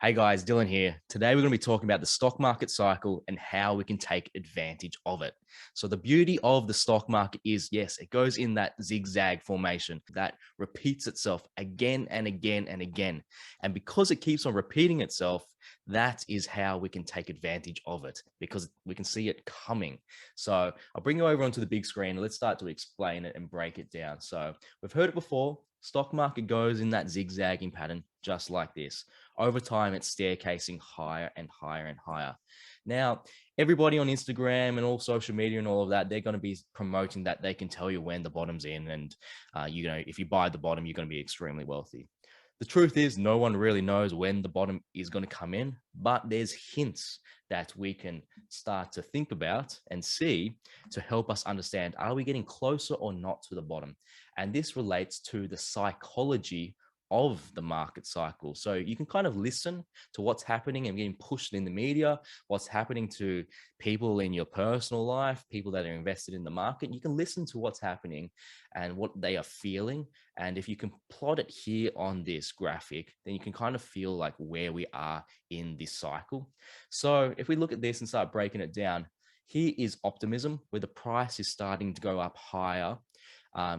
Hey guys, Dylan here. Today we're going to be talking about the stock market cycle and how we can take advantage of it. So the beauty of the stock market is, yes, it goes in that zigzag formation that repeats itself again and again and again. And because it keeps on repeating itself, that is how we can take advantage of it because we can see it coming. So I'll bring you over onto the big screen. Let's start to explain it and break it down. So we've heard it before. Stock market goes in that zigzagging pattern, just like this. Over time, it's staircasing higher and higher and higher. Now, everybody on Instagram and all social media and all of that, they're going to be promoting that they can tell you when the bottom's in. And, if you buy the bottom, you're going to be extremely wealthy. The truth is, no one really knows when the bottom is going to come in, but there's hints that we can start to think about and see to help us understand, are we getting closer or not to the bottom? And this relates to the psychology of the market cycle. So you can kind of listen to what's happening and getting pushed in the media, what's happening to people in your personal life, people that are invested in the market. You can listen to what's happening and what they are feeling. And if you can plot it here on this graphic, then you can kind of feel like where we are in this cycle. So if we look at this and start breaking it down, here is optimism, where the price is starting to go up higher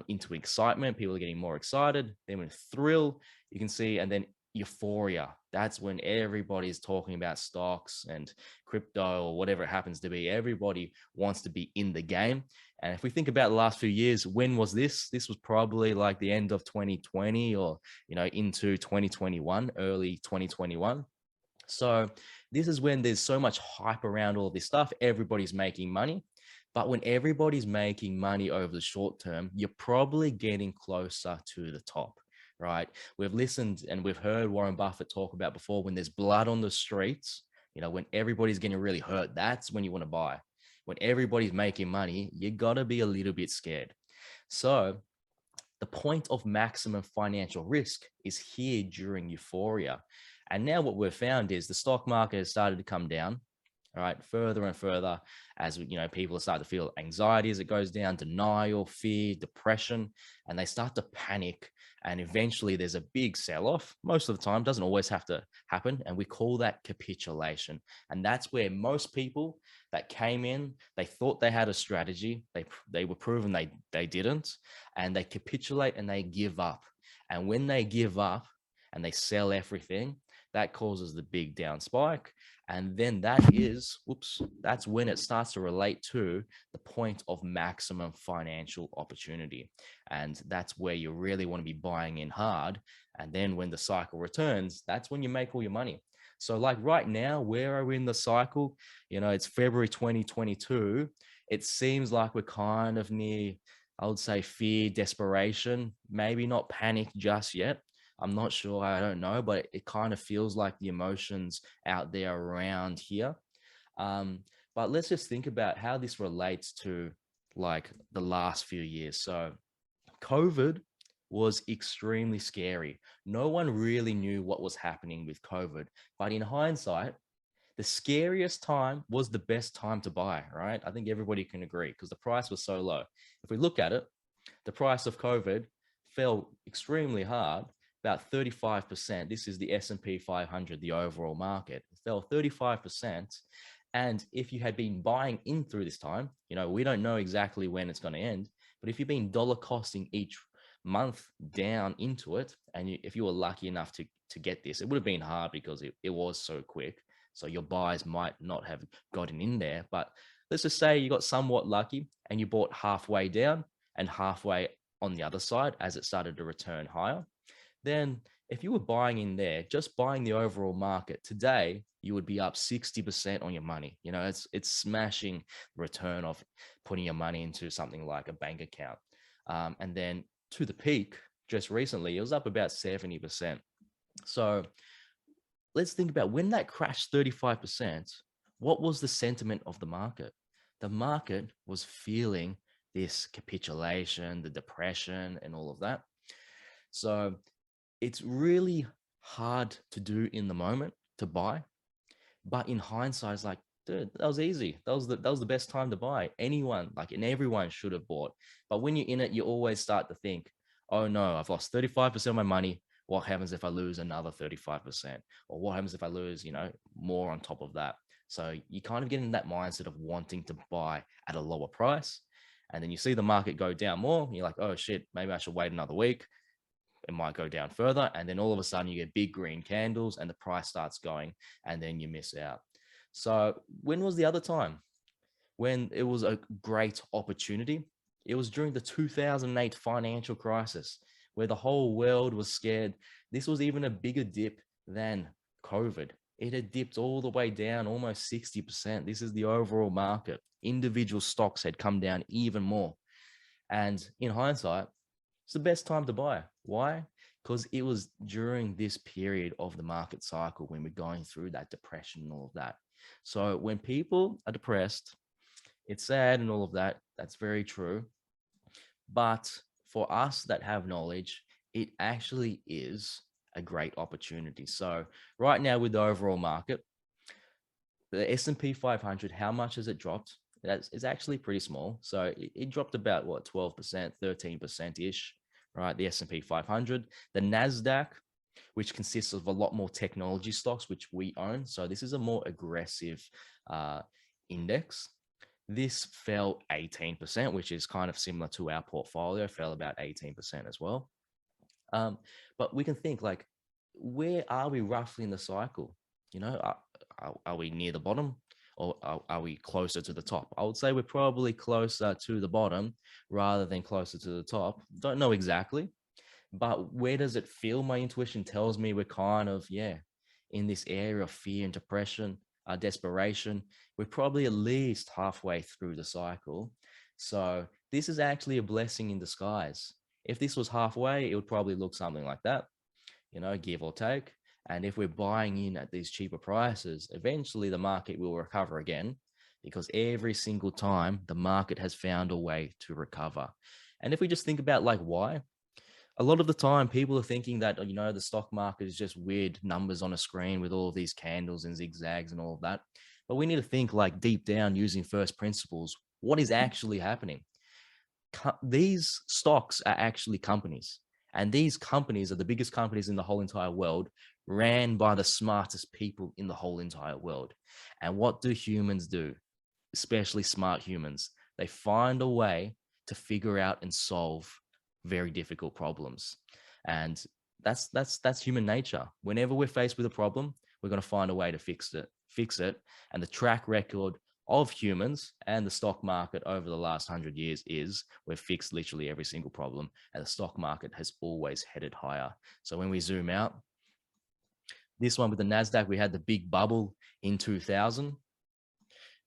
into excitement. People are getting more excited. Then with thrill, you can see, and then euphoria. That's when everybody's talking about stocks and crypto or whatever it happens to be. Everybody wants to be in the game. And if we think about the last few years, when was this? This was probably like the end of 2020 or, into 2021, early 2021. So this is when there's so much hype around all this stuff. Everybody's making money. But when everybody's making money over the short term, you're probably getting closer to the top, right? We've listened and we've heard Warren Buffett talk about before, when there's blood on the streets, when everybody's getting really hurt, that's when you want to buy. When everybody's making money, you got to be a little bit scared. So the point of maximum financial risk is here during euphoria. And now what we've found is the stock market has started to come down, all right, further and further as people start to feel anxiety as it goes down, denial, fear, depression, and they start to panic. And eventually there's a big sell-off. Most of the time, doesn't always have to happen. And we call that capitulation. And that's where most people that came in, they thought they had a strategy. They were proven they didn't. And they capitulate and they give up. And when they give up and they sell everything, that causes the big down spike. And then that's when it starts to relate to the point of maximum financial opportunity. And that's where you really want to be buying in hard. And then when the cycle returns, that's when you make all your money. So like right now, where are we in the cycle? It's February 2022. It seems like we're kind of near, I would say, fear, desperation, maybe not panic just yet. I'm not sure. I don't know, but it kind of feels like the emotions out there around here. But let's just think about how this relates to like the last few years. So COVID was extremely scary. No one really knew what was happening with COVID, but in hindsight, the scariest time was the best time to buy, right? I think everybody can agree because the price was so low. If we look at it, the price of COVID fell extremely hard, about 35%. This is the S&P 500, the overall market. It fell 35%. And if you had been buying in through this time, we don't know exactly when it's going to end, but if you've been dollar costing each month down into it, and if you were lucky enough to get this, it would have been hard because it was so quick. So your buys might not have gotten in there, but let's just say you got somewhat lucky and you bought halfway down and halfway on the other side as it started to return higher. Then if you were buying in there, just buying the overall market today, you would be up 60% on your money. It's smashing the return of putting your money into something like a bank account. And then to the peak just recently, it was up about 70%. So let's think about when that crashed 35%, what was the sentiment of the market? The market was feeling this capitulation, the depression, and all of that. So it's really hard to do in the moment to buy, but in hindsight, it's like, dude, that was easy. That was the best time to buy. And everyone should have bought. But when you're in it, you always start to think, oh no, I've lost 35% of my money. what happens if I lose another 35%? Or what happens if I lose, more on top of that? So you kind of get in that mindset of wanting to buy at a lower price. And then you see the market go down more. You're like, oh shit, maybe I should wait another week. It might go down further. And then all of a sudden you get big green candles and the price starts going, and then you miss out. So when was the other time when it was a great opportunity? It was during the 2008 financial crisis, where the whole world was scared. This was even a bigger dip than COVID. It had dipped all the way down almost 60%. This is the overall market. Individual stocks had come down even more. And in hindsight, it's the best time to buy. Why? Because it was during this period of the market cycle when we're going through that depression and all of that. So when people are depressed, it's sad and all of that. That's very true. But for us that have knowledge, it actually is a great opportunity. So right now with the overall market, the S&P 500, how much has it dropped? It's actually pretty small. So it dropped about 12%, 13% ish, right? The S&P 500, the NASDAQ, which consists of a lot more technology stocks, which we own. So this is a more aggressive index. This fell 18%, which is kind of similar to our portfolio, fell about 18% as well. But we can think like, where are we roughly in the cycle? Are we near the bottom, or are we closer to the top? I would say we're probably closer to the bottom rather than closer to the top. Don't know exactly, but where does it feel? My intuition tells me we're kind of, in this area of fear and depression, desperation. We're probably at least halfway through the cycle. So this is actually a blessing in disguise. If this was halfway, it would probably look something like that, give or take. And if we're buying in at these cheaper prices, eventually the market will recover again, because every single time the market has found a way to recover. And if we just think about like why, a lot of the time people are thinking that, the stock market is just weird numbers on a screen with all of these candles and zigzags and all of that. But we need to think like deep down using first principles. What is actually happening? These stocks are actually companies. And these companies are the biggest companies in the whole entire world, ran by the smartest people in the whole entire world. And what do humans do? Especially smart humans. They find a way to figure out and solve very difficult problems. And that's human nature. Whenever we're faced with a problem, we're going to find a way to fix it. And the track record of humans and the stock market over the last 100 years is we've fixed literally every single problem, and the stock market has always headed higher. So when we zoom out, this one with the NASDAQ, we had the big bubble in 2000,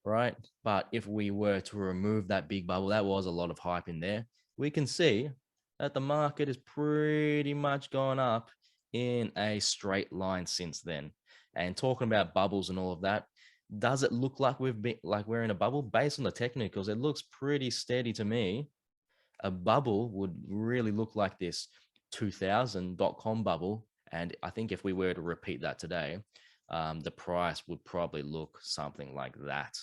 right? But if we were to remove that big bubble, that was a lot of hype in there. We can see that the market has pretty much gone up in a straight line since then. And talking about bubbles and all of that, does it look like we're in a bubble? Based on the technicals, it looks pretty steady to me. A bubble would really look like this 2000.com bubble. And I think if we were to repeat that today, the price would probably look something like that,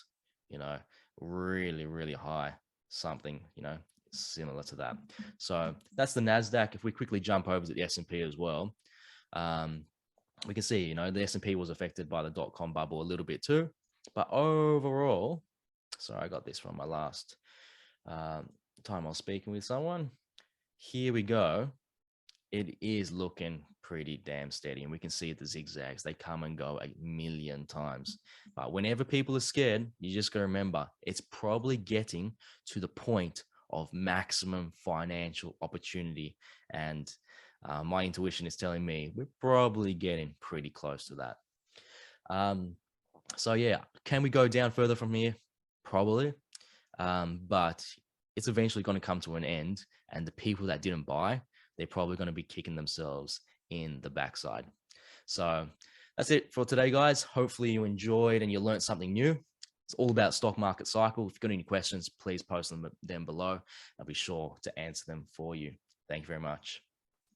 really, really high, something, similar to that. So that's the NASDAQ. If we quickly jump over to the S&P as well, we can see, the S&P was affected by the dot-com bubble a little bit too. But overall, sorry, I got this from my last time I was speaking with someone. Here we go. It is looking pretty damn steady. And we can see the zigzags. They come and go a million times. But whenever people are scared, you just got to remember, it's probably getting to the point of maximum financial opportunity. And my intuition is telling me we're probably getting pretty close to that. So yeah, can we go down further from here? Probably. But it's eventually going to come to an end. And the people that didn't buy, they're probably going to be kicking themselves in the backside. So that's it for today, guys. Hopefully you enjoyed and you learned something new. It's all about stock market cycle. If you've got any questions, please post them below. I'll be sure to answer them for you. Thank you very much.